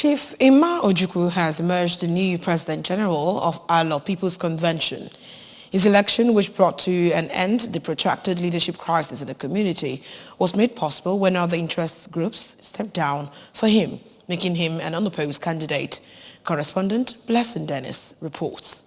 Chief Emma Ojukwu has emerged the new President General of Alor People's Convention. His election, which brought to an end the protracted leadership crisis in the community, was made possible when other interest groups stepped down for him, making him an unopposed candidate. Correspondent Blessing Dennis reports.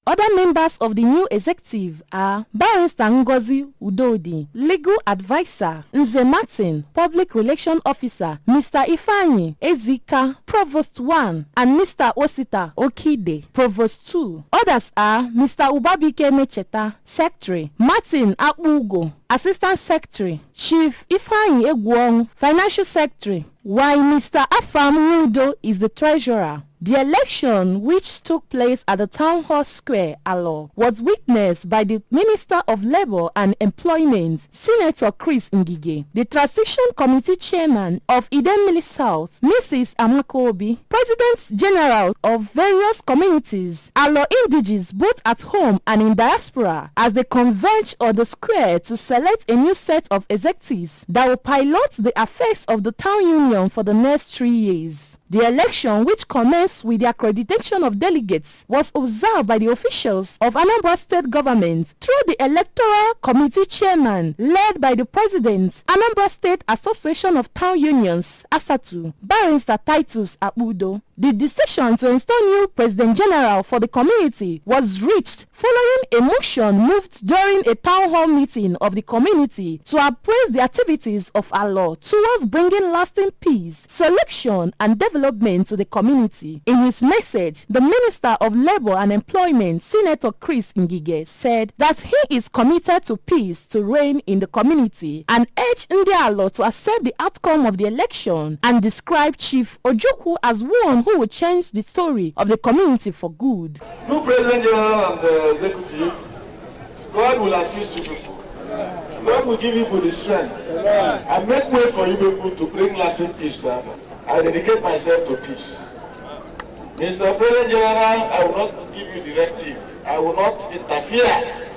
Other members of the new executive are Barrister Ngozi Udodi, Legal Advisor, Nze Martin, Public Relation Officer, Mr. Ifeanyi Ezika, Provost 1, and Mr. Osita Okide, Provost 2. Others are Mr. Ubabike Mecheta, Secretary, Martin Akbugo, Assistant Secretary, Chief Ifeanyi Egwong, Financial Secretary, while Mr. Afam Rudo is the Treasurer. The election, which took place at the Town Hall Square, Alor, was witnessed by the Minister of Labour and Employment, Senator Chris Ngige, the Transition Committee Chairman of Idemili South, Mrs. Amakobi, Presidents General of various communities, Alor indigenes both at home and in diaspora, as they converge on the square to select a new set of executives that will pilot the affairs of the town union for the next 3 years. The election, which commenced with the accreditation of delegates, was observed by the officials of Anambra State Government through the Electoral Committee Chairman, led by the President, Anambra State Association of Town Unions, ASATU, Barrister Titus Abudo. The decision to install new President General for the community was reached following a motion moved during a town hall meeting of the community to appraise the activities of Alor towards bringing lasting peace, solution, and development to the community. In his message, the Minister of Labour and Employment, Senator Chris Ngige, said that he is committed to peace to reign in the community and urged Ndi Alor to accept the outcome of the election and described Chief Ojukwu as one who will change the story of the community for good. New President General and the Executive, God will assist you people. God will give you the strength and make way for you people to bring lasting peace. I dedicate myself to peace. Mr. President General, I will not give you directive. I will not interfere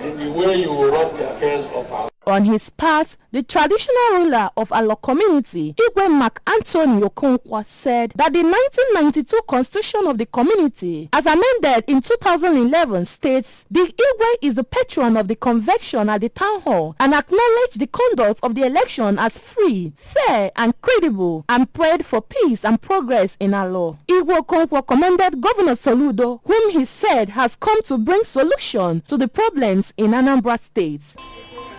in the way you run the affairs of our. On his part, the traditional ruler of Alor community, Igwe Mark Anthony Okonkwo, said that the 1992 constitution of the community, as amended in 2011, states the Igwe is the patron of the convention at the town hall and acknowledged the conduct of the election as free, fair, and credible, and prayed for peace and progress in Alor. Igwe Okonkwo commended Governor Soludo, whom he said has come to bring solution to the problems in Anambra State.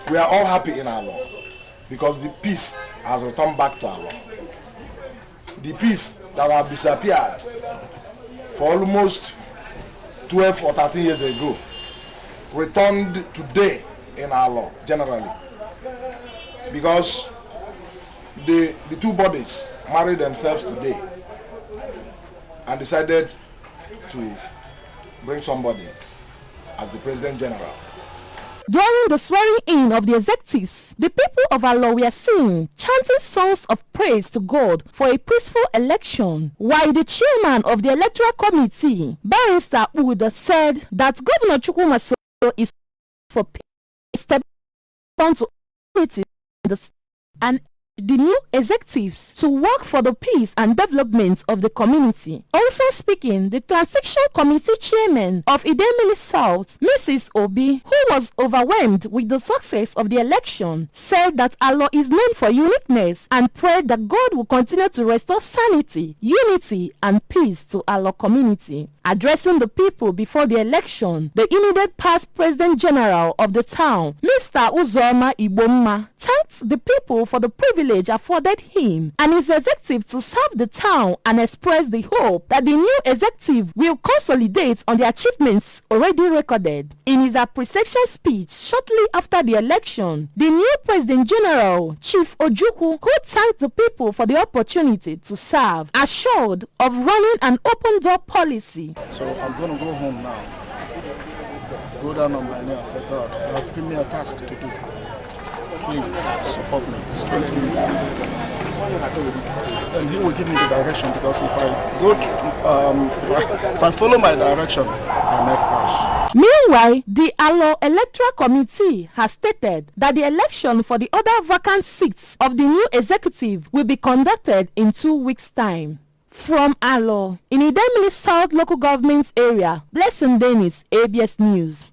We are all happy in Alor because the peace has returned back to Alor. The peace that had disappeared for almost 12 or 13 years ago returned today in Alor generally, because the two bodies married themselves today and decided to bring somebody as the President General. During the swearing-in of the executives, the people of Alor were seen chanting songs of praise to God for a peaceful election, while the chairman of the electoral committee, Barrister Uda, said that Governor Ojukwu is for peace, step on to unity and the new executives to work for the peace and development of the community. Also speaking, the Transition Committee Chairman of Idemili South, Mrs. Obi, who was overwhelmed with the success of the election, said that Alor is known for uniqueness and prayed that God will continue to restore sanity, unity, and peace to Alor community. Addressing the people before the election, the immediate past President General of the town, Mr. Uzoma Iboma, thanked the people for the privilege afforded him and his executive to serve the town and expressed the hope that the new executive will consolidate on the achievements already recorded. In his appreciation speech shortly after the election, the new President General, Chief Ojukwu, who thanked the people for the opportunity to serve, assured of running an open door policy. So I'm going to go home now, go down on my knees and say, God, you have given me a task to do. Please support me, strengthen me. And He will give me the direction, because if I go to, if I follow my direction, I may crash. Meanwhile, the Alor Electoral Committee has stated that the election for the other vacant seats of the new executive will be conducted in 2 weeks' time. From Alor, in Idemili South Local Government Area, Blessing Dennis, ABS News.